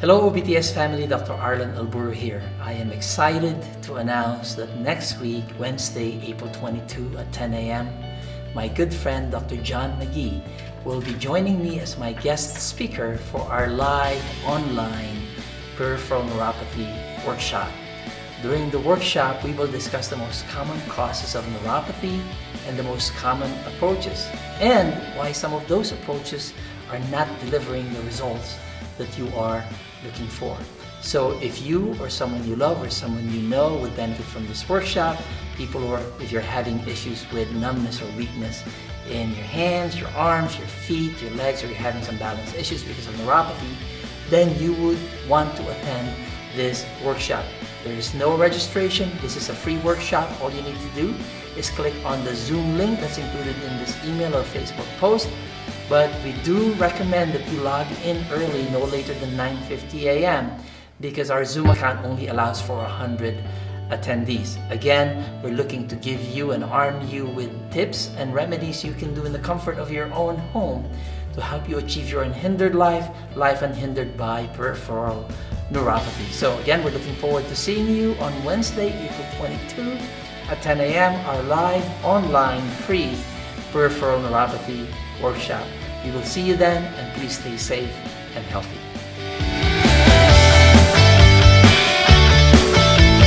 Hello OBTS family, Dr. Arlan Alburo here. I am excited to announce that next week, Wednesday, April 22 at 10 a.m., my good friend Dr. John McGee will be joining me as my guest speaker for our live online peripheral neuropathy workshop. During the workshop, we will discuss the most common causes of neuropathy and the most common approaches, and why some of those approaches are not delivering the results that you are looking for. So if you or someone you love or someone you know would benefit from this workshop, people who are, if you're having issues with numbness or weakness in your hands, your arms, your feet, your legs, or you're having some balance issues because of neuropathy, then you would want to attend this workshop. There is no registration. This is a free workshop. All you need to do is click on the Zoom link that's included in this email or Facebook post. But we do recommend that you log in early, no later than 9:50 a.m. because our Zoom account only allows for 100 attendees. Again, we're looking to give you and arm you with tips and remedies you can do in the comfort of your own home to help you achieve your unhindered life unhindered by peripheral neuropathy. So again, we're looking forward to seeing you on Wednesday, April 22 at 10 a.m., our live online free peripheral neuropathy workshop. We will see you then, and please stay safe and healthy.